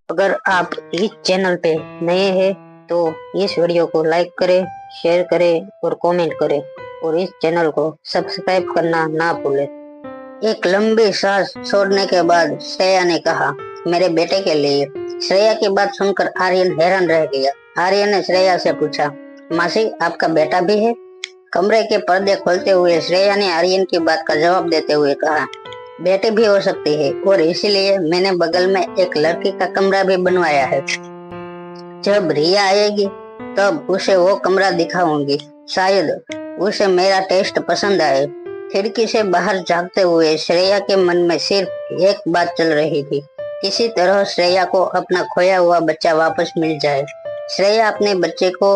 अगर आप इस चैनल पे नए हैं तो इस वीडियो को लाइक करें, शेयर करें और कमेंट करें और इस चैनल को सब्सक्राइब करना ना भूलें। एक लंबी सांस छोड़ने के बाद श्रेया ने कहा, मेरे बेटे के लिए। श्रेया की बात सुनकर आर्यन हैरान रह गया। आर्यन ने श्रेया से पूछा, मासी आपका बेटा भी है? कमरे के पर्दे खोलते हुए श्रेया ने आर्यन की बात का जवाब देते हुए कहा, बेटे भी हो सकती है और इसीलिए मैंने बगल में एक लड़की का कमरा भी बनवाया है। जब रिया आएगी तब उसे वो कमरा दिखाऊंगी, शायद उसे मेरा टेस्ट पसंद आए। खिड़की से बाहर झांकते हुए श्रेया के मन में सिर्फ एक बात चल रही थी, किसी तरह श्रेया को अपना खोया हुआ बच्चा वापस मिल जाए। श्रेया अपने बच्चे को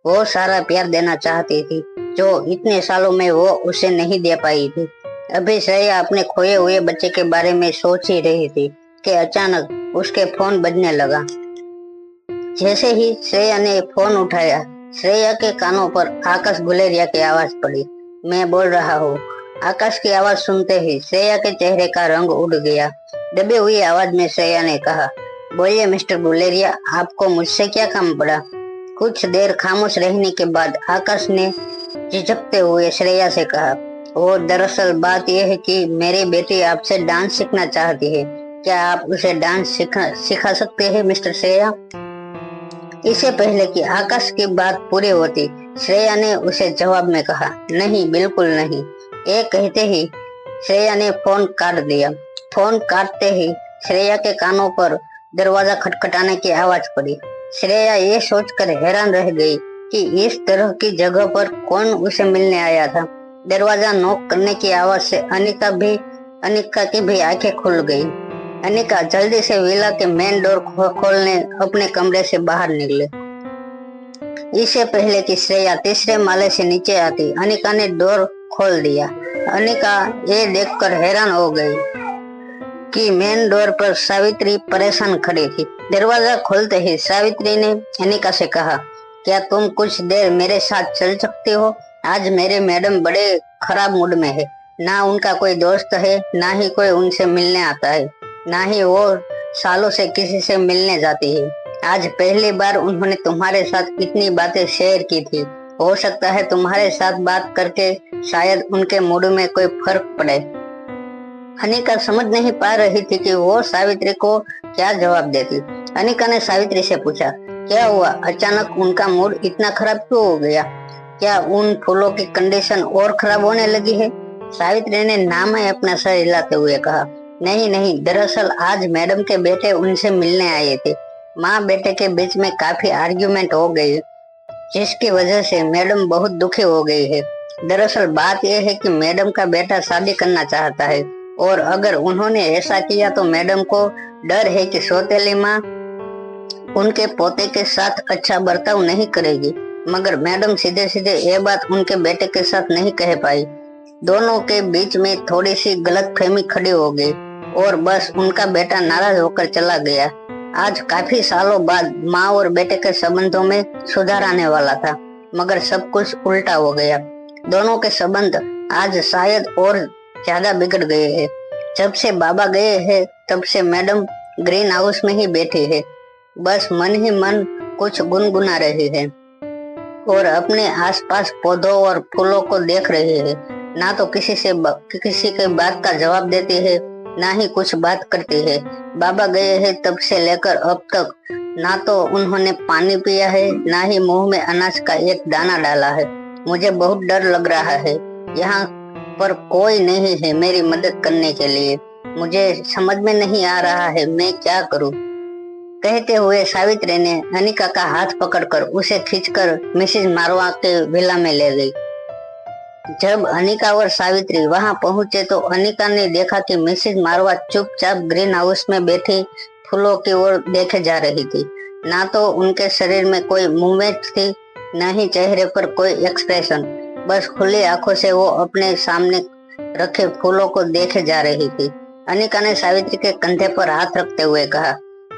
वो सारा प्यार देना चाहती थी जो इतने सालों में वो उसे नहीं दे पाई थी। अभी श्रेया अपने खोए हुए बच्चे के बारे में सोच ही रही थी कि अचानक उसके फोन बजने लगा। जैसे ही श्रेया ने फोन उठाया, श्रेया के कानों पर आकाश गुलेरिया की आवाज पड़ी, मैं बोल रहा हूँ। आकाश की आवाज सुनते ही श्रेया के चेहरे का रंग उड़ गया। दबी हुई आवाज में श्रेया ने कहा, बोलिए मिस्टर गुलेरिया, आपको मुझसे क्या काम पड़ा? कुछ देर खामोश रहने के बाद आकाश ने झिझकते हुए श्रेया से कहा, वो दरअसल बात यह है कि मेरी बेटी आपसे डांस सीखना चाहती है। क्या आप उसे डांस सिखा सकते हैं मिस्टर श्रेया? इससे पहले कि आकाश की बात पूरी होती, श्रेया ने उसे जवाब में कहा, नहीं बिल्कुल नहीं। ये कहते ही श्रेया ने फोन काट दिया। फोन काटते ही श्रेया के कानों पर दरवाजा खटखटाने की आवाज पड़ी। श्रेया ये सोचकर हैरान रह गई कि इस तरह की जगह पर कौन उसे मिलने आया था। दरवाजा नॉक करने की आवाज से अनिका की भी आंखें खुल गई। अनिका जल्दी से विला के मेन डोर खोलने अपने कमरे से बाहर निकले। इससे पहले कि श्रेया तीसरे माले से नीचे आती, अनिका ने डोर खोल दिया। अनिका ये देखकर हैरान हो गई कि मेन डोर पर सावित्री परेशान खड़ी थी। दरवाजा खोलते ही सावित्री ने अनिका से कहा, क्या तुम कुछ देर मेरे साथ चल सकती हो? आज मेरे मैडम बड़े खराब मूड में है। ना उनका कोई दोस्त है, ना ही कोई उनसे मिलने आता है, ना ही वो सालों से किसी से मिलने जाती है। आज पहली बार उन्होंने तुम्हारे साथ इतनी बातें शेयर की थी। हो सकता है तुम्हारे साथ बात करके शायद उनके मूड में कोई फर्क पड़े। अनिका समझ नहीं पा रही थी कि वो सावित्री को क्या जवाब देती। अनिका ने सावित्री से पूछा, क्या हुआ? अचानक उनका मूड इतना खराब क्यों हो गया? क्या उन फूलों की कंडीशन और खराब होने लगी है? सावित्री ने नाम है अपना सर हिलाते हुए कहा, नहीं नहीं, दरअसल आज मैडम के बेटे उनसे मिलने आए थे। माँ बेटे के बीच में काफी आर्ग्यूमेंट हो गई, जिसकी वजह से मैडम बहुत दुखी हो गई है। दरअसल बात यह है कि मैडम का बेटा शादी करना चाहता है और अगर उन्होंने ऐसा किया तो मैडम को डर है कि सौतेली माँ उनके पोते के साथ अच्छा बर्ताव नहीं करेगी। मगर मैडम सीधे सीधे ये बात उनके बेटे के साथ नहीं कह पाई। दोनों के बीच में थोड़ी सी गलतफहमी खड़ी हो गई और बस उनका बेटा नाराज होकर चला गया। आज काफी सालों बाद माँ और बेटे के संबंधों में सुधार आने वाला था, मगर सब कुछ उल्टा हो गया। दोनों के संबंध आज शायद और ज्यादा बिगड़ गए हैं। जब से बाबा गए हैं तब से मैडम ग्रीन हाउस में ही बैठी है, बस मन ही मन कुछ गुनगुना रही है और अपने आसपास पौधों और फूलों को देख रही है। ना तो किसी के बात का जवाब देती है, ना ही कुछ बात करती है। बाबा गए हैं तब से लेकर अब तक ना तो उन्होंने पानी पिया है, ना ही मुंह में अनाज का एक दाना डाला है। मुझे बहुत डर लग रहा है। यहाँ पर कोई नहीं है मेरी मदद करने के लिए। मुझे समझ में नहीं आ रहा है मैं क्या करूँ। कहते हुए सावित्री ने अनिका का हाथ पकड़कर उसे खींचकर मिसेज मारवा के विला में ले गई। जब अनिका और सावित्री वहां पहुंचे तो अनिका ने देखा कि मिसेज मारवा चुपचाप ग्रीन हाउस में बैठी फूलों की ओर देखे जा रही थी। ना तो उनके शरीर में कोई मूवमेंट थी, न ही चेहरे पर कोई एक्सप्रेशन। बस खुली आंखों से वो अपने सामने रखे फूलों को देखे जा रही थी। अनिका ने सावित्री के कंधे पर हाथ रखते हुए कहा,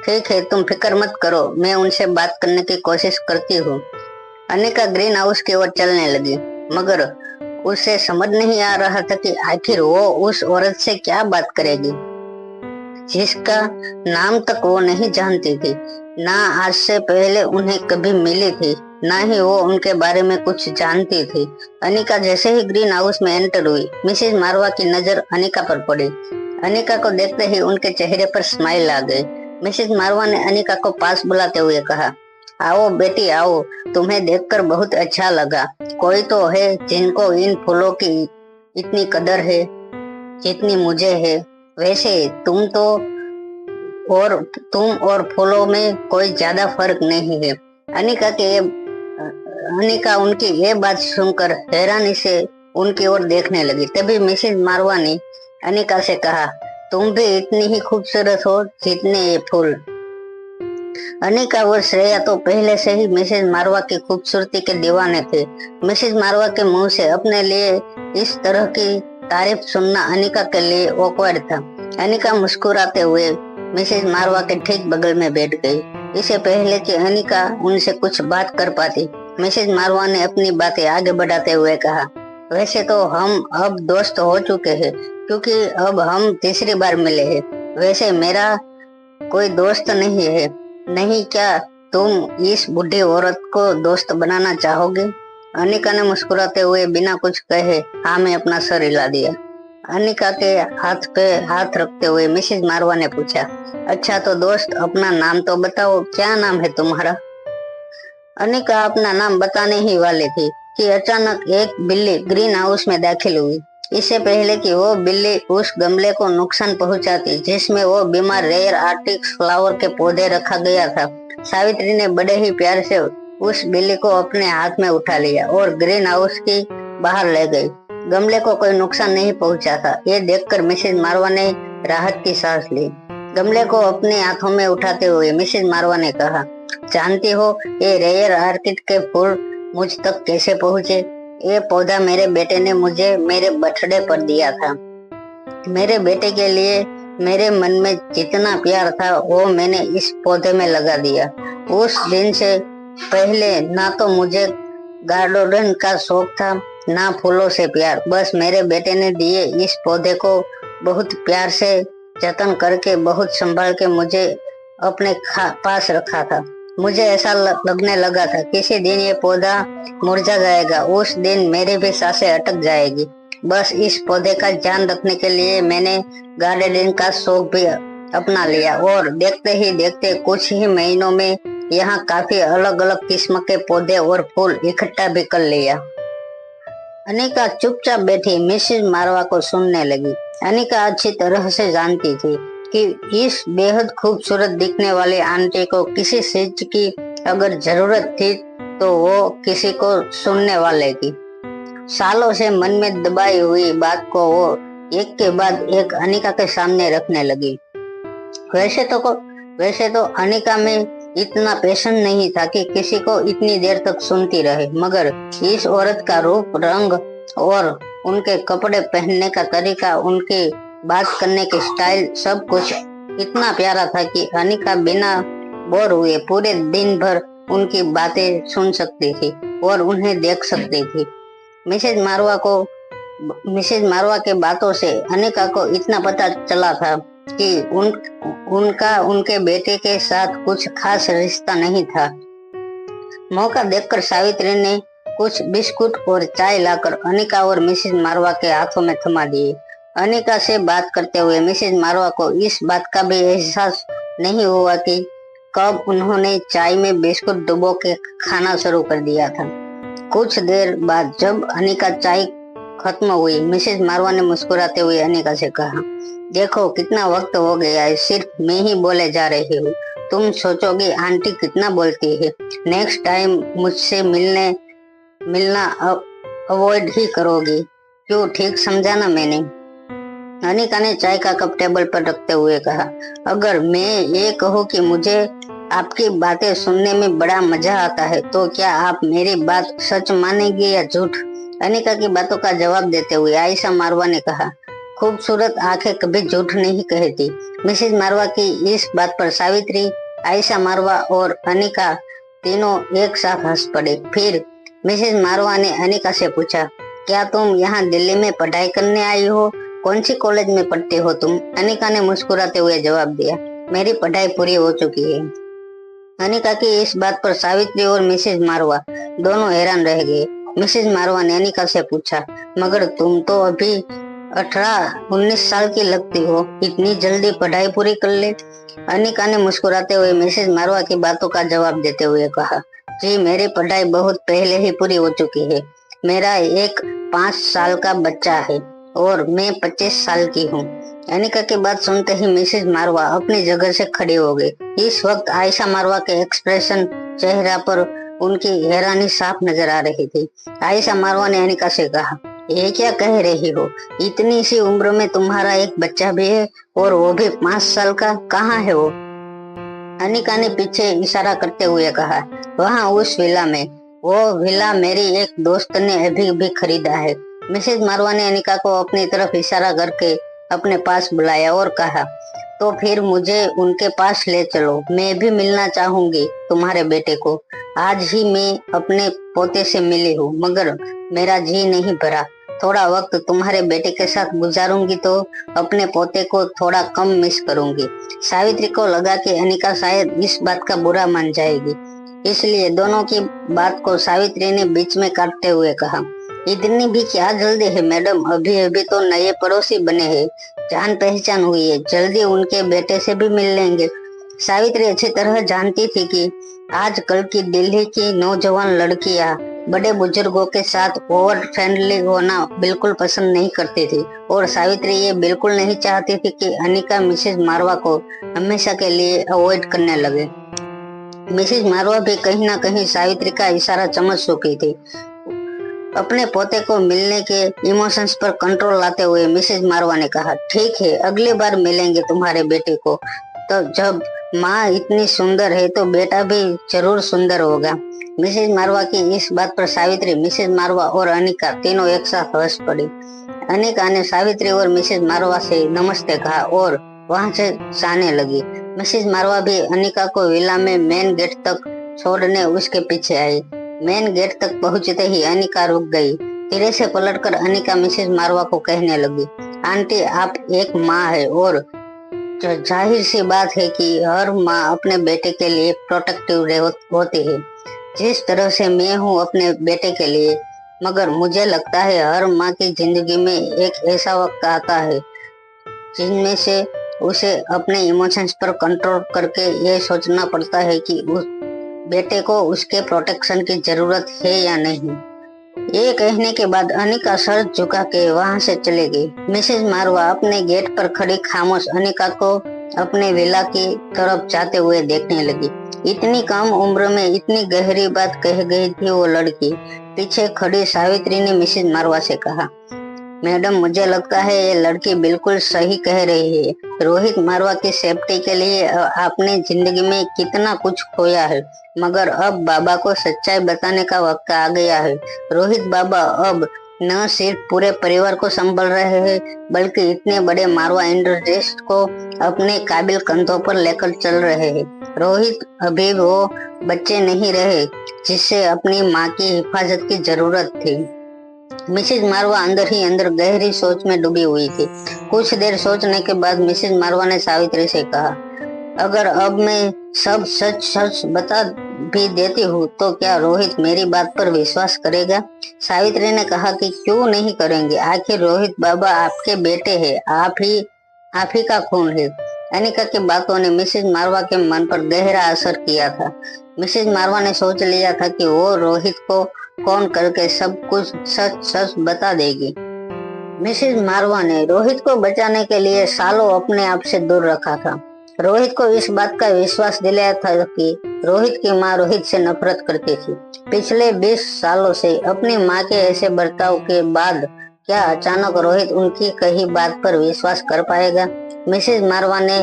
ठीक है, तुम फिक्र मत करो, मैं उनसे बात करने की कोशिश करती हूँ। अनिका ग्रीन हाउस की ओर चलने लगी, मगर उसे समझ नहीं आ रहा था कि आखिर वो उस औरत से क्या बात करेगी। जिसका नाम तक वो नहीं जानती थी। ना आज से पहले उन्हें कभी मिली थी, ना ही वो उनके बारे में कुछ जानती थी। अनिका जैसे ही ग्रीन हाउस में एंटर हुई, मिसेज मारवा की नजर अनिका पर पड़ी। अनिका को देखते ही उनके चेहरे पर स्माइल आ गई। मिसेज मारवा ने अनिका को पास बुलाते हुए कहा, आओ बेटी आओ, तुम्हें देखकर बहुत अच्छा लगा। कोई तो है जिनको इन फूलों की इतनी कदर है जितनी मुझे है। वैसे तुम और फूलों में कोई ज्यादा फर्क नहीं है। अनिका उनकी ये बात सुनकर हैरानी से उनकी ओर देखने लगी। तभी मिसेज मारवा ने अनिका से कहा, तुम भी इतनी ही खूबसूरत हो जितने ये फूल। अनिका और श्रेया तो पहले से ही मिसेज मारवा की खूबसूरती के दीवाने थे। मिसेज मारवा के मुंह से अपने लिए इस तरह की तारीफ सुनना अनिका के लिए ऑकवर्ड था। अनिका मुस्कुराते हुए मिसेज मारवा के ठीक बगल में बैठ गई। इससे पहले कि अनिका उनसे कुछ बात कर पाती, मिसेज मारवा ने अपनी बातें आगे बढ़ाते हुए कहा, वैसे तो हम अब दोस्त हो चुके हैं, क्योंकि अब हम तीसरी बार मिले हैं। वैसे मेरा कोई दोस्त नहीं है। नहीं, क्या तुम इस बुढ़ी औरत को दोस्त बनाना चाहोगे? अनिका ने मुस्कुराते हुए बिना कुछ कहे हाँ में अपना सर हिला दिया। अनिका के हाथ पे हाथ रखते हुए मिसेज मारवा ने पूछा, अच्छा तो दोस्त, अपना नाम तो बताओ, क्या नाम है तुम्हारा? अनिका अपना नाम बताने ही वाली थी कि अचानक एक बिल्ली ग्रीन हाउस में दाखिल हुई। इससे पहले कि वो बिल्ली उस गमले को नुकसान पहुंचाती जिसमें वो बीमार रेयर आर्टिक फ्लावर के पौधे रखा गया था, सावित्री ने बड़े ही प्यार से उस बिल्ली को अपने हाथ में उठा लिया और ग्रीन हाउस की बाहर ले गई। गमले को कोई नुकसान नहीं पहुंचा था। ये देखकर मिसेज मारवा ने राहत की सांस ली। गमले को अपने हाथों में उठाते हुए मिसेज मारवा ने कहा, जानती हो ये रेयर आर्किड के फूल मुझ तक कैसे पहुंचे? ये पौधा मेरे बेटे ने मुझे मेरे बर्थडे पर दिया था। मेरे बेटे के लिए मेरे मन में जितना प्यार था वो मैंने इस पौधे में लगा दिया। उस दिन से पहले ना तो मुझे गार्डन का शौक था, ना फूलों से प्यार। बस मेरे बेटे ने दिए इस पौधे को बहुत प्यार से जतन करके, बहुत संभाल के मुझे अपने पास रखा था। मुझे ऐसा लगने लगा था किसी दिन ये पौधा मुरझा जाएगा, उस दिन मेरी भी सांसें अटक जाएगी। बस इस पौधे का ध्यान रखने के लिए मैंने गार्डनिंग का शौक भी अपना लिया और देखते ही देखते कुछ ही महीनों में यहाँ काफी अलग अलग किस्म के पौधे और फूल इकट्ठा भी कर लिया। अनिका चुपचाप बैठी मिसेज मारवा को सुनने लगी। अनिका अच्छी तरह से जानती थी कि इस बेहद खूबसूरत दिखने वाली आंटी को किसी चीज की अगर जरूरत थी तो वो किसी को सुनने वाले की। सालों से मन में दबाई हुई बात को वो एक के बाद एक अनिका के सामने रखने लगी। वैसे तो अनिका में इतना पैशन नहीं था कि किसी को इतनी देर तक सुनती रहे, मगर इस औरत का रूप, रंग और उनके कपड़े पहनने का तरीका, उनके बात करने के स्टाइल, सब कुछ इतना प्यारा था कि अनिका बिना बोर हुए पूरे दिन भर उनकी बातें सुन सकती थी और उन्हें देख सकती थी। मिसेज मारवा के बातों से अनिका को इतना पता चला था कि उनका उनके बेटे के साथ कुछ खास रिश्ता नहीं था। मौका देखकर सावित्री ने कुछ बिस्कुट और चाय लाकर अनिका और मिसेज मारवा के हाथों में थमा दिए। अनिका से बात करते हुए मिसेज मारवा को इस बात का भी एहसास नहीं हुआ कि कब उन्होंने चाय में बिस्कुट डुबो के खाना शुरू कर दिया था। कुछ देर बाद जब अनिका चाय खत्म हुई, मिसेज मारवा ने मुस्कुराते हुए अनिका से कहा, देखो कितना वक्त हो गया है, सिर्फ मैं ही बोले जा रही हूँ। तुम सोचोगे आंटी कितना बोलती है, नेक्स्ट टाइम मुझसे मिलना अवॉइड ही करोगी, क्यों? ठीक समझा ना मैंने? अनिका ने चाय का कप टेबल पर रखते हुए कहा, अगर मैं ये कहूँ कि मुझे आपकी बातें सुनने में बड़ा मजा आता है तो क्या आप मेरी बात सच मानेंगे या झूठ? अनिका की बातों का जवाब देते हुए आयशा मारवा ने कहा, खूबसूरत आंखें कभी झूठ नहीं कहती। मिसेज मारवा की इस बात पर सावित्री, आयशा मारवा और अनिका तीनों एक साथ हंस पड़े। फिर मिसेज मारवा ने अनिका से पूछा, क्या तुम यहाँ दिल्ली में पढ़ाई करने आई हो कौन सी कॉलेज में पढ़ते हो तुम? अनिका ने मुस्कुराते हुए जवाब दिया, मेरी पढ़ाई पूरी हो चुकी है। अनिका की इस बात पर सावित्री और मिसेज मारवा दोनों हैरान रह गए। मिसेज मारवा ने अनिका से पूछा, मगर तुम तो अभी 18-19 साल की लगती हो, इतनी जल्दी पढ़ाई पूरी कर ले? अनिका ने मुस्कुराते हुए मिसेज मारवा की बातों का जवाब देते हुए कहा, जी मेरी पढ़ाई बहुत पहले ही पूरी हो चुकी है। मेरा एक 5 साल का बच्चा है और मैं 25 साल की हूँ। अनिका की बात सुनते ही मिसेज मारवा अपनी जगह से खड़ी हो गई। इस वक्त आयशा मारवा के एक्सप्रेशन चेहरा पर उनकी हैरानी साफ नजर आ रही थी। आयशा मारवा ने अनिका से कहा, ये क्या कह रही हो? इतनी सी उम्र में तुम्हारा एक बच्चा भी है और वो भी 5 साल का? कहाँ है वो? अनिका ने पीछे इशारा करते हुए कहा, वहाँ उस विला में। वो विला मेरी एक दोस्त ने अभी भी खरीदा है। मिसेज मारवा ने अनिका को अपनी तरफ इशारा करके अपने पास बुलाया और कहा, तो फिर मुझे उनके पास ले चलो, मैं भी मिलना चाहूंगी तुम्हारे बेटे को। आज ही मैं अपने पोते से मिली हूँ मगर मेरा जी नहीं भरा। थोड़ा वक्त तुम्हारे बेटे के साथ गुजारूंगी तो अपने पोते को थोड़ा कम मिस करूंगी। सावित्री को लगा कि अनिका शायद इस बात का बुरा मान जाएगी, इसलिए दोनों की बात को सावित्री ने बीच में काटते हुए कहा, इतनी भी क्या जल्दी है मैडम? अभी अभी तो नए पड़ोसी बने हैं, जान पहचान हुई है, जल्दी उनके बेटे से भी मिल लेंगे। सावित्री अच्छी तरह जानती थी कि आजकल की दिल्ली की नौजवान लड़कियां बड़े बुजुर्गों के साथ ओवर फ्रेंडली होना बिल्कुल पसंद नहीं करती थी और सावित्री ये बिल्कुल नहीं चाहती थी कि अनिका मिसेज मारवा को हमेशा के लिए अवॉइड करने लगे। मिसेज मारवा भी कहीं ना कहीं सावित्री का इशारा समझ चुकी थी। अपने पोते को मिलने के इमोशंस पर कंट्रोल लाते हुए मिसेज मारवा ने कहा, ठीक है, अगली बार मिलेंगे तुम्हारे बेटे को। तो जब माँ इतनी सुंदर है तो बेटा भी जरूर सुंदर होगा। मिसेज मारवा की इस बात पर सावित्री, मिसेज मारवा और अनिका तीनों एक साथ हंस पड़ी। अनिका ने सावित्री और मिसेज मारवा से नमस्ते कहा और वहां से जाने लगी। मिसेज मारवा भी अनिका को विला में मेन गेट तक छोड़ने उसके पीछे आई। मेन गेट तक पहुंचते ही अनिका रुक गई। धीरे से पलटकर अनिका मिसेज मारवा को कहने लगी, आंटी आप एक माँ है और जाहिर सी बात है कि हर माँ अपने बेटे के लिए प्रोटेक्टिव होती है, जिस तरह से मैं हूँ अपने बेटे के लिए। मगर मुझे लगता है हर माँ की जिंदगी में एक ऐसा वक्त आता है जिनमें से उसे अपने इमोशंस पर कंट्रोल करके ये सोचना पड़ता है कि उस बेटे को उसके प्रोटेक्शन की जरूरत है या नहीं। ये कहने के बाद अनिका सर झुका के वहां से चले गई। मिसेज मारवा अपने गेट पर खड़ी खामोश अनिका को अपने विला की तरफ जाते हुए देखने लगी। इतनी कम उम्र में इतनी गहरी बात कह गई थी वो लड़की। पीछे खड़ी सावित्री ने मिसेज मारवा से कहा, मैडम मुझे लगता है ये लड़की बिल्कुल सही कह रही है। रोहित मारवा की सेफ्टी के लिए आपने जिंदगी में कितना कुछ खोया है, मगर अब बाबा को सच्चाई बताने का वक्त आ गया है। रोहित बाबा अब न सिर्फ पूरे परिवार को संभाल रहे हैं बल्कि इतने बड़े मारवा इंडस्ट्रीज को अपने काबिल कंधों पर लेकर चल रहे हैं। रोहित अभी वो बच्चे नहीं रहे जिससे अपनी माँ की हिफाजत की जरूरत थी। मिसेज मारवा अंदर ही अंदर गहरी सोच में डूबी हुई थी। कुछ देर सोचने के बाद मिसेज मारवा ने सावित्री से कहा, अगर अब मैं सब सच सच बता भी देती हूँ तो क्या रोहित मेरी बात पर विश्वास करेगा? सावित्री ने कहा कि क्यों नहीं करेंगे, आखिर रोहित बाबा आपके बेटे हैं, आप ही का खून है। अनिका की बातों ने मिसेज मारवा के मन पर गहरा असर किया था। मिसेज मारवा ने सोच लिया था कि वो रोहित को फोन करके सब कुछ सच सच बता देगी। मिसेज मारवा ने रोहित को बचाने के लिए सालों अपने आप से दूर रखा था। रोहित को इस बात का विश्वास दिलाया था कि रोहित की माँ रोहित से नफरत करती थी। पिछले 20 सालों से अपनी माँ के ऐसे बर्ताव के बाद क्या अचानक रोहित उनकी कही बात पर विश्वास कर पाएगा? मिसेज मारवा ने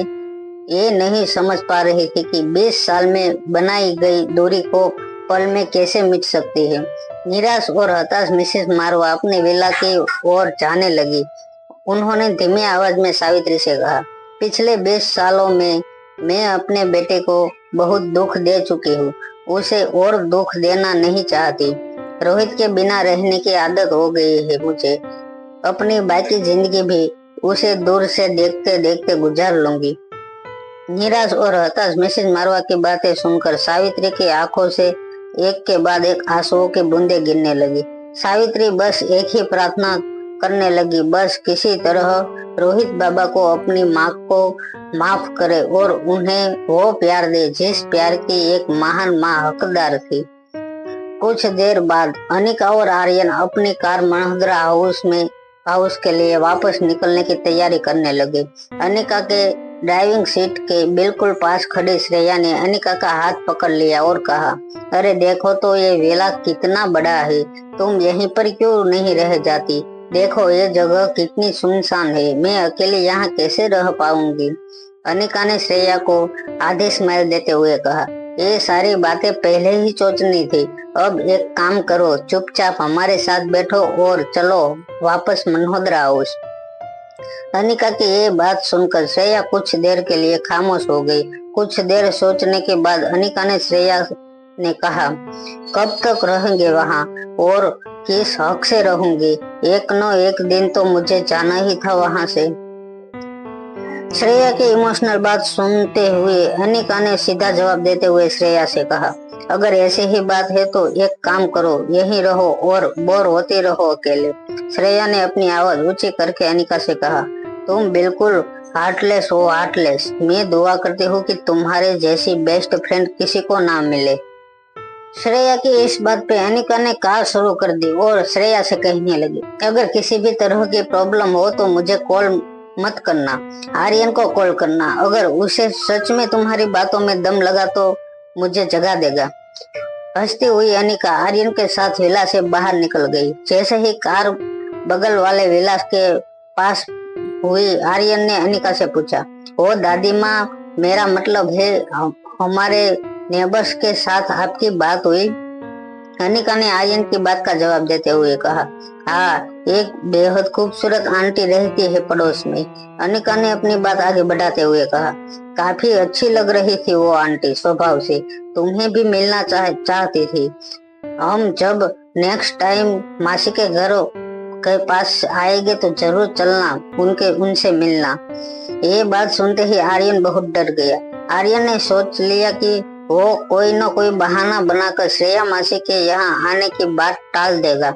ये नहीं समझ पा रही थी कि 20 साल में बनाई गई दूरी को पल में कैसे मिट सकती है। निराश और हताश मिसेज मारवा अपने विला की ओर जाने लगी। उन्होंने धीमी आवाज में सावित्री से कहा, पिछले 20 सालों में मैं अपने बेटे को बहुत दुख दे चुकी हूँ, उसे और दुख देना नहीं चाहती। रोहित के बिना रहने की आदत हो गई है मुझे। अपनी बाकी जिंदगी भी उसे दूर से देखते देखते गुजार लूंगी। निराश और हताश मिसेज मारवा की बातें सुनकर सावित्री की आंखों से एक के बाद एक आंसुओं की बूंदें गिरने लगी। सावित्री बस एक ही प्रार्थना करने लगी, बस किसी तरह रोहित बाबा को अपनी माँ को माफ करे और उन्हें वो प्यार दे जिस प्यार की एक महान माँ हकदार थी। कुछ देर बाद अनिका और आर्यन अपनी कार मनहद्रा हाउस के लिए वापस निकलने की तैयारी करने लगे। अनिका के ड्राइविंग सीट के बिल्कुल पास खड़ी श्रेया ने अनिका का हाथ पकड़ लिया और कहा, अरे देखो तो ये वेला कितना बड़ा है, तुम यहीं पर क्यों नहीं रह जाती? देखो ये जगह कितनी सुनसान है, मैं अकेले यहाँ कैसे रह पाऊंगी? अनिका ने श्रेया को आधी स्माइल देते हुए कहा, ये सारी बातें पहले ही सोचनी थी। अब एक काम करो, चुपचाप हमारे साथ बैठो और चलो वापस मनहद्रा हाउस। अनिका की ये बात सुनकर श्रेया कुछ देर के लिए खामोश हो गई। कुछ देर सोचने के बाद अनिका ने श्रेया ने कहा, कब तक रहेंगे वहाँ और किस हक से रहूंगी? एक न एक दिन तो मुझे जाना ही था वहाँ से। श्रेया की इमोशनल बात सुनते हुए अनिका ने सीधा जवाब देते हुए श्रेया से कहा, अगर ऐसी ही बात है तो एक काम करो, यहीं रहो और बोर होती रहो अकेले। श्रेया ने अपनी आवाज ऊंची करके अनिका से कहा, तुम बिल्कुल हार्टलेस हो, हार्टलेस। मैं दुआ करती हूँ कि तुम्हारे जैसी बेस्ट फ्रेंड किसी को ना मिले। श्रेया की इस बात पे अनिका ने कार शुरू कर दी और श्रेया से कहने लगी, अगर किसी भी तरह की प्रॉब्लम हो तो मुझे कॉल मत करना, आर्यन को कॉल करना। अगर उसे सच में तुम्हारी बातों में दम लगा तो मुझे जगा देगा। हंसती हुई अनिका आर्यन के साथ विला से बाहर निकल गई। जैसे ही कार बगल वाले विला के पास हुई, आर्यन ने अनिका से पूछा, ओ दादी माँ, मेरा मतलब है हमारे नेबर्स के साथ आपकी बात हुई? अनिका ने आर्यन की बात का जवाब देते हुए कहा, हाँ, एक बेहद खूबसूरत आंटी रहती है पड़ोस में। अनिका ने अपनी बात आगे बढ़ाते हुए कहा, काफी अच्छी लग रही थी वो आंटी स्वभाव से, तुम्हें भी मिलना चाहती थी। हम जब नेक्स्ट टाइम मासी के घर के पास आएंगे तो जरूर चलना, उनसे मिलना। ये बात सुनते ही आर्यन बहुत डर गया। आर्यन ने सोच लिया कि वो कोई न कोई बहाना बनाकर श्रेया मासी के यहाँ आने की बात टाल देगा।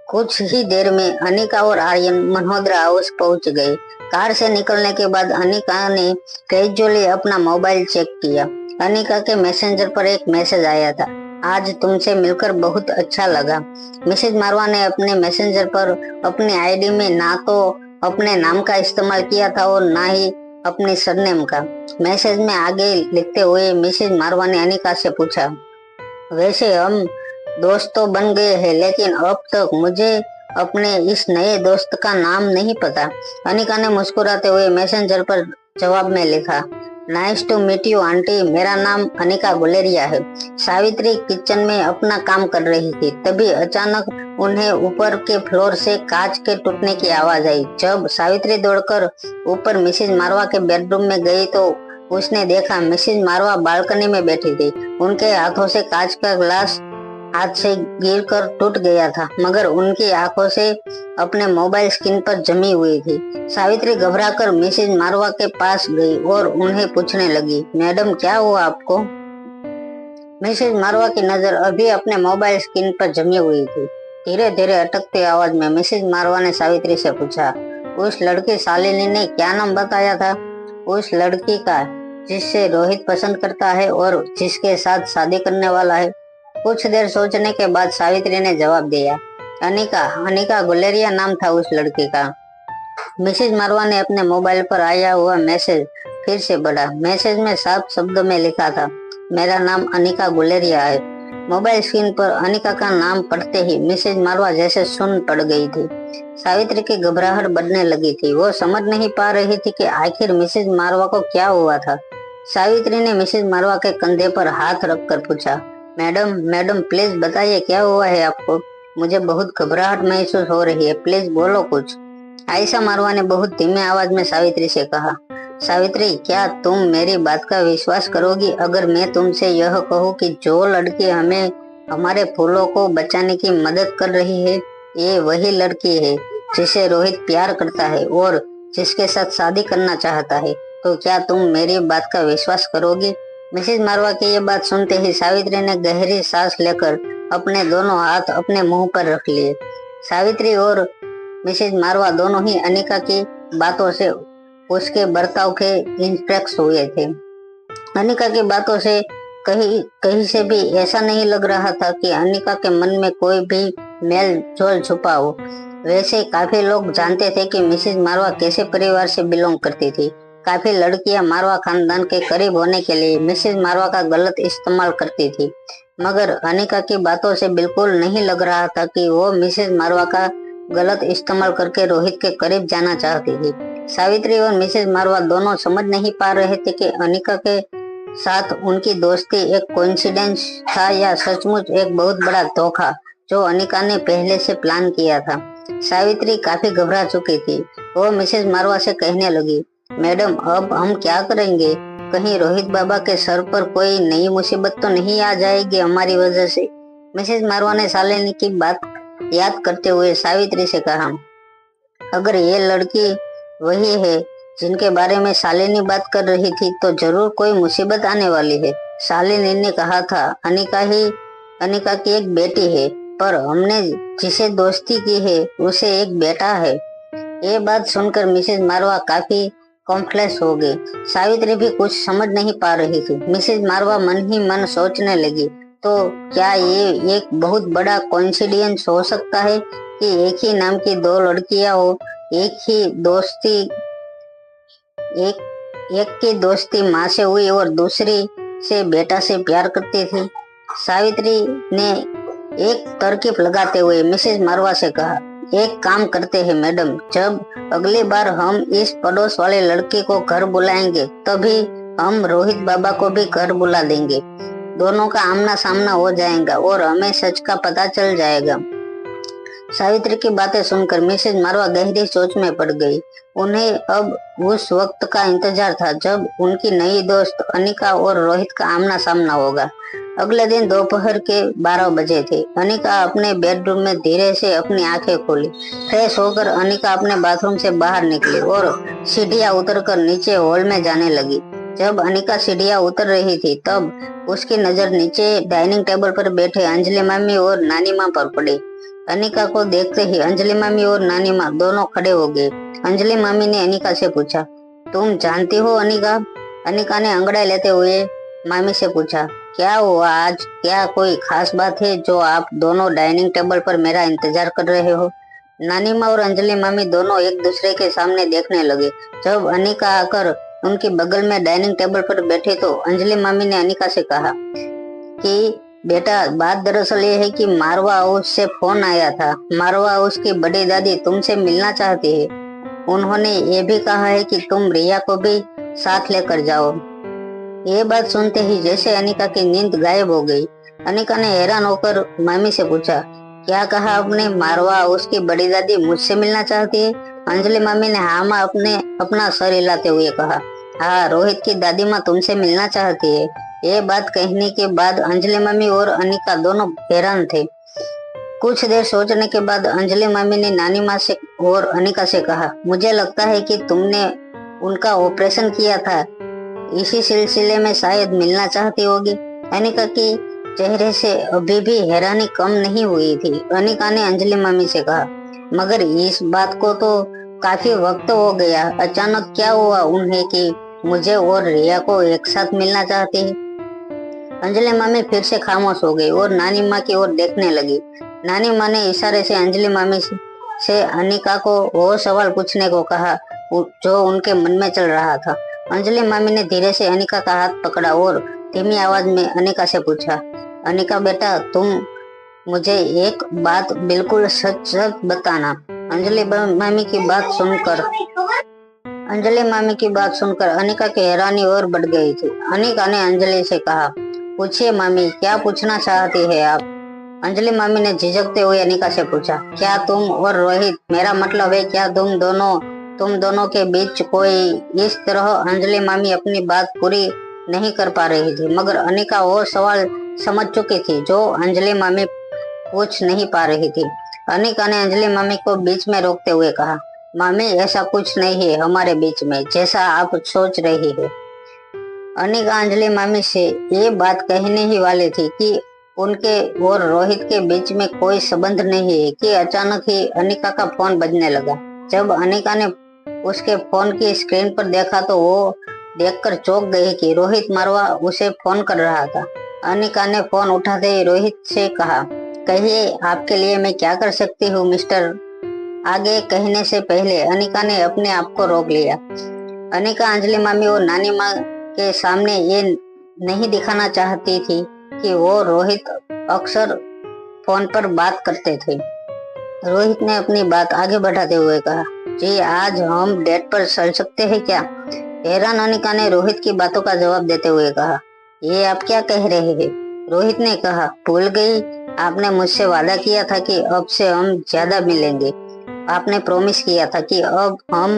कुछ ही देर में अनिका और आर्यन मनहद्रा हाउस पहुंच गए। कार से निकलने के बाद अनिका ने कैजुअली अपना मोबाइल चेक किया। अनिका के मैसेंजर पर एक मैसेज आया था, आज तुमसे मिलकर बहुत अच्छा लगा। मिसेज मारवा ने अपने मैसेंजर पर अपनी आईडी में ना तो अपने नाम का इस्तेमाल किया था और ना ही अपने सरनेम का। मैसेज में आगे लिखते हुए मिसेज मारवा ने अनिका से पूछा, वैसे हम दोस्त तो बन गए हैं, लेकिन अब तक मुझे अपने इस नए दोस्त का नाम नहीं पता। अनिका ने मुस्कुराते हुए मैसेंजर पर जवाब में लिखा, nice to meet you aunty, मेरा नाम अनिका गुलेरिया है। सावित्री किचन में अपना काम कर रही थी, तभी अचानक उन्हें ऊपर के फ्लोर से कांच के टूटने की आवाज आई। जब सावित्री दौड़कर ऊपर मिसेज मारवा के बेडरूम में गई तो उसने देखा मिसेज मारवा बालकनी में बैठी थी। उनके हाथों से कांच का ग्लास हाथ से गिरकर टूट गया था, मगर उनकी आंखों से अपने मोबाइल स्क्रीन पर जमी हुई थी। सावित्री घबराकर मिसेज मारवा के पास गई और उन्हें पूछने लगी, मैडम क्या हुआ आपको? मिसेज मारवा की नजर अभी अपने मोबाइल स्क्रीन पर जमी हुई थी। धीरे धीरे अटकती आवाज में मिसेज मारवा ने सावित्री से पूछा, उस लड़की शालिनी ने क्या नाम बताया था? उस लड़की का जिससे रोहित पसंद करता है और जिसके साथ शादी करने वाला है। कुछ देर सोचने के बाद सावित्री ने जवाब दिया, अनिका गुलेरिया नाम था उस लड़की का। मिसेज मारवा ने अपने मोबाइल पर आया हुआ मैसेज फिर से पढ़ा। मैसेज में साफ शब्दों में लिखा था, मेरा नाम अनिका गुलेरिया है। मोबाइल स्क्रीन पर अनिका का नाम पढ़ते ही मिसेज मारवा जैसे सुन पड़ गई थी। सावित्री की घबराहट बढ़ने लगी थी। वो समझ नहीं पा रही थी कि आखिर मिसेज मारवा को क्या हुआ था। सावित्री ने मिसेज मारवा के कंधे पर हाथ रखकर पूछा, मैडम प्लीज बताइए क्या हुआ है आपको? मुझे बहुत घबराहट महसूस हो रही है, प्लीज बोलो कुछ। आयशा मारवा ने बहुत धीमे आवाज में सावित्री से कहा, सावित्री क्या तुम मेरी बात का विश्वास करोगी अगर मैं तुमसे यह कहूँ कि जो लड़की हमें हमारे फूलों को बचाने की मदद कर रही है, ये वही लड़की है जिसे रोहित प्यार करता है और जिसके साथ शादी करना चाहता है, तो क्या तुम मेरी बात का विश्वास करोगी? मिसेज मारवा की ये बात सुनते ही सावित्री ने गहरी सांस लेकर अपने दोनों हाथ अपने मुंह पर रख लिए। सावित्री और मिसेज मारवा दोनों ही अनिका की बातों से, उसके बर्ताव के इंस्पेक्ट हुए थे। अनिका की बातों से कहीं कहीं से भी ऐसा नहीं लग रहा था कि अनिका के मन में कोई भी मेल जोल छुपा हो। वैसे काफी लोग जानते थे कि मिसेज मारवा कैसे परिवार से बिलोंग करती थी। काफी लड़कियां मारवा खानदान के करीब होने के लिए मिसेज मारवा का गलत इस्तेमाल करती थी, मगर अनिका की बातों से बिल्कुल नहीं लग रहा था कि वो मिसेज मारवा का गलत इस्तेमाल करके रोहित के करीब जाना चाहती थी। सावित्री और मिसेज मारवा दोनों समझ नहीं पा रहे थे कि अनिका के साथ उनकी दोस्ती एक कोइंसिडेंस था या सचमुच एक बहुत बड़ा धोखा जो अनिका ने पहले से प्लान किया था। सावित्री काफी घबरा चुकी थी। वो मिसेज मारवा से कहने लगी, मैडम अब हम क्या करेंगे? कहीं रोहित बाबा के सर पर कोई नई मुसीबत तो नहीं आ जाएगी हमारी वजह से? मिसेज मारवा ने शालिनी की बात याद करते हुए सावित्री से कहा, अगर ये लड़की वही है जिनके बारे में शालिनी बात कर रही थी तो जरूर कोई मुसीबत आने वाली है। शालिनी ने कहा था अनिका की एक बेटी है, पर हमने जिसे दोस्ती की है उसे एक बेटा है। ये बात सुनकर मिसेज मारवा काफी कॉम्प्लेक्स हो गई। सावित्री भी कुछ समझ नहीं पा रही थी। मिसेज मारवा मन ही मन सोचने लगी, तो क्या ये एक बहुत बड़ा कोइंसिडेंस हो सकता है कि एक ही नाम की दो लड़कियां हो, एक की दोस्ती माँ से हुई और दूसरी से बेटा से प्यार करती थी। सावित्री ने एक तरकीब लगाते हुए मिसेज मारवा से कहा, एक काम करते हैं मैडम, जब अगली बार हम इस पड़ोस वाले लड़के को घर बुलाएंगे तभी हम रोहित बाबा को भी घर बुला देंगे। दोनों का आमना सामना हो जाएगा और हमें सच का पता चल जाएगा। सावित्री की बातें सुनकर मिसेज मारवा गहरी सोच में पड़ गई। उन्हें अब उस वक्त का इंतजार था जब उनकी नई दोस्त अनिका और रोहित का आमना सामना होगा। अगले दिन दोपहर के 12 बजे थे। अनिका अपने बेडरूम में धीरे से अपनी आंखें खोली। फ्रेश होकर अनिका अपने बाथरूम से बाहर निकली और सीढ़ियां उतरकर नीचे हॉल में जाने लगी। जब अनिका सीढ़ियां उतर रही थी तब उसकी नजर नीचे डाइनिंग टेबल पर बैठे अंजलि मामी और नानी माँ पर पड़ी। अनिका को देखते ही अंजलि मामी और नानी माँ दोनों खड़े हो गए। अंजलि मामी ने अनिका से पूछा, तुम जानती हो अनिका? अनिका ने अंगड़ाई लेते हुए मामी से पूछा, क्या हुआ आज? क्या कोई खास बात है जो आप दोनों डाइनिंग टेबल पर मेरा इंतजार कर रहे हो? नानी माँ और अंजलि मामी दोनों एक दूसरे के सामने देखने लगे। जब अनिका आकर उनके बगल में डाइनिंग टेबल पर बैठे तो अंजलि मामी ने अनिका से कहा कि बेटा, बात दरअसल ये है कि मारवा हाउस से फोन आया था। मारवा हाउस की बड़ी दादी तुमसे मिलना चाहती है। उन्होंने ये भी कहा है कि तुम रिया को भी साथ लेकर जाओ। ये बात सुनते ही जैसे अनिका की नींद गायब हो गई। अनिका ने हैरान होकर मामी से पूछा, क्या कहा आपने? मारवा हाउस की बड़ी दादी मुझसे मिलना चाहती है? अंजलि मामी ने हाँ माँ अपना सर हिलाते हुए कहा, हाँ, रोहित की दादी माँ तुमसे मिलना चाहती है। ये बात कहने के बाद अंजलि मामी और अनिका दोनों हैरान थे। कुछ देर सोचने के बाद अंजलि मामी ने नानी माँ से और अनिका से कहा, मुझे लगता है कि तुमने उनका ऑपरेशन किया था, इसी सिलसिले में शायद मिलना चाहती होगी। अनिका की चेहरे से अभी भी हैरानी कम नहीं हुई थी। अनिका ने अंजलि मामी से कहा, मगर इस बात को तो काफी वक्त हो गया, अचानक क्या हुआ उन्हें कि मुझे और रिया को एक साथ मिलना चाहती है? अंजलि मामी फिर से खामोश हो गई और नानी माँ की ओर देखने लगी। नानी माँ ने इशारे से अंजलि मामी से अनिका को वो सवाल पूछने को कहा जो उनके मन में चल रहा था। अंजलि मामी ने धीरे से अनिका का हाथ पकड़ा और धीमी आवाज में अनिका से पूछा, अनिका बेटा, तुम मुझे एक बात बिल्कुल सच सच बताना। अंजलि मामी की बात सुनकर अनिका की हैरानी और बढ़ गई थी। अनिका ने अंजलि से कहा, पूछिए मामी, क्या पूछना चाहती है आप? अंजलि मामी ने झिझकते हुए अनिका से पूछा, क्या तुम और रोहित, मेरा मतलब है क्या तुम दोनों के बीच कोई इस तरह? अंजलि मामी अपनी बात पूरी नहीं कर पा रही थी, मगर अनिका वो सवाल समझ चुकी थी जो अंजलि मामी पूछ नहीं पा रही थी। अनिका ने अंजलि मामी को बीच में रोकते हुए कहा, मामी ऐसा कुछ नहीं है हमारे बीच में जैसा आप सोच रही है। अनिका अंजलि मामी से ये बात कहने ही वाली थी कि उनके और रोहित के बीच में कोई संबंध नहीं है कि अचानक ही अनिका का फोन बजने लगा। जब अनिका ने उसके फोन की स्क्रीन पर देखा तो वो देखकर चौंक गई कि रोहित मारवा उसे फोन कर रहा था। अनिका ने फोन उठाते ही रोहित से कहा, कहिए आपके लिए मैं क्या कर सकती हूँ मिस्टर। आगे कहने से पहले अनिका ने अपने आप को रोक लिया। अनिका अंजलि मामी और नानी माँ के सामने ये नहीं दिखाना चाहती थी कि वो रोहित अक्सर फोन पर बात करते थे। रोहित ने अपनी बात आगे बढ़ाते हुए कहा, जी आज हम डेट पर चल सकते हैं क्या। हैरान अनिका ने रोहित की बातों का जवाब देते हुए कहा, ये आप क्या कह रहे हैं। रोहित ने कहा, भूल गई, आपने मुझसे वादा किया था कि अब से हम ज्यादा मिलेंगे। आपने प्रॉमिस किया था कि अब हम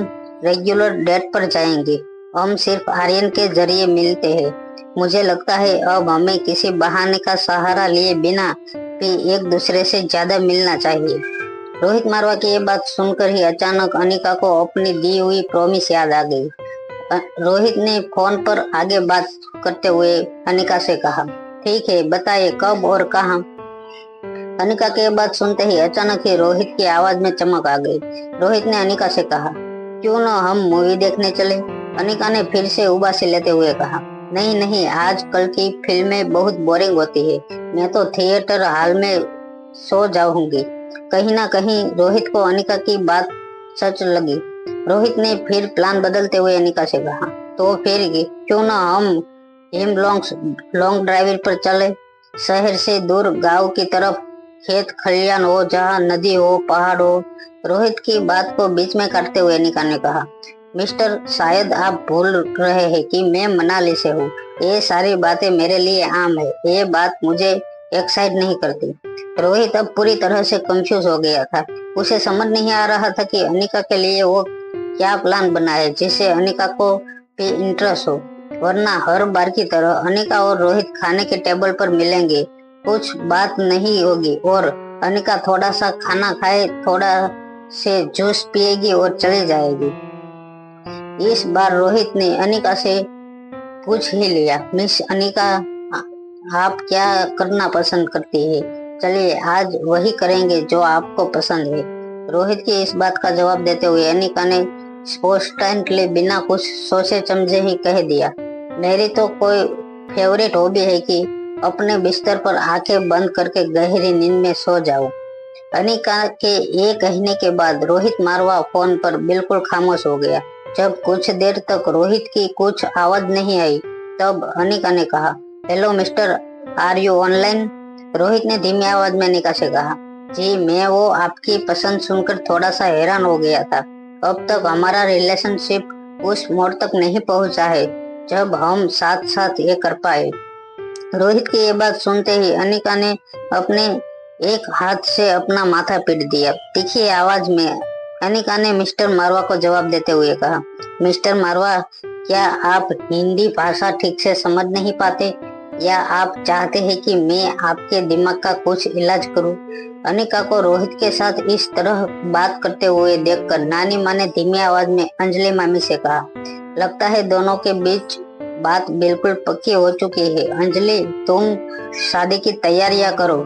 रेगुलर डेट पर जाएंगे। हम सिर्फ आर्यन के जरिए मिलते हैं। मुझे लगता है अब हमें किसी बहाने का सहारा लिए बिना भी एक दूसरे से ज्यादा मिलना चाहिए। रोहित मारवा की ये बात सुनकर ही अचानक अनिका को अपनी दी हुई प्रॉमिस याद आ गई। रोहित ने फोन पर आगे बात करते हुए अनिका से कहा, ठीक है बताइए कब और कहाँ। अनिका की ये बात सुनते ही अचानक ही रोहित की आवाज में चमक आ गई। रोहित ने अनिका से कहा, क्यों न हम मूवी देखने चले। अनिका ने फिर से उबासी लेते हुए कहा, नहीं नहीं, आज कल की फिल्में बहुत बोरिंग होती है। मैं तो थिएटर हॉल में सो जाऊंगी। कहीं ना कहीं रोहित को अनिका की बात सच लगी। रोहित ने फिर प्लान बदलते हुए अनिका से कहा, तो फिर क्यों ना हम लॉन्ग ड्राइव पर चले, शहर से दूर गांव की तरफ, खेत खलियान हो जहाँ नदी हो पहाड़ हो। रोहित की बात को बीच में काटते हुए अनिका ने कहा, मिस्टर शायद आप भूल रहे हैं कि मैं मनाली से हूँ। ये सारी बातें मेरे लिए आम है, ये बात मुझे एक्साइट नहीं करती। रोहित अब पूरी तरह से कंफ्यूज हो गया था। उसे समझ नहीं आ रहा था कि अनिका के लिए वो क्या प्लान बनाए जिससे अनिका को भी इंटरेस्ट हो। वरना हर बार की तरह अनिका और रोहित खाने के टेबल पर मिलेंगे, कुछ बात नहीं होगी और अनिका थोड़ा सा खाना खाए, थोड़ा से जूस पिएगी और चली जाएगी। इस बार रोहित ने अनिका से पूछ ही लिया, मिस अनिका आप क्या करना पसंद करती है। चलिए आज वही करेंगे जो आपको पसंद है। रोहित की इस बात का जवाब देते हुए अनिका ने स्पोर्टेंटली बिना कुछ सोचे समझे ही कह दिया, मेरी तो कोई फेवरेट हॉबी है कि अपने बिस्तर पर आंखें बंद करके गहरी नींद में सो जाऊं। अनिका के ये कहने के बाद रोहित मारवा फोन पर बिल्कुल खामोश हो गया। जब कुछ देर तक रोहित की कुछ आवाज नहीं आई तब अनिका ने कहा, hello mister, are you online. Rohit ने धीमी आवाज में अनिका से कहा, जी मैं वो आपकी पसंद सुनकर थोड़ा सा हैरान हो गया था। अब तक हमारा रिलेशनशिप उस मोड़ तक नहीं पहुंचा है जब हम साथ साथ ये कर पाए। रोहित की ये बात सुनते ही अनिका ने अपने एक हाथ से अपना माथा पीट दिया। तीखी आवाज में अनिका ने मिस्टर मारवा को जवाब देते हुए कहा, मिस्टर मारवा, क्या आप हिंदी भाषा ठीक से समझ नहीं पाते या आप चाहते हैं कि मैं आपके दिमाग का कुछ इलाज करूं। अनिका को रोहित के साथ इस तरह बात करते हुए देखकर नानी माँ ने धीमी आवाज में अंजलि मामी से कहा, लगता है दोनों के बीच बात बिल्कुल पक्की हो चुकी है। अंजलि तुम शादी की तैयारियां करो।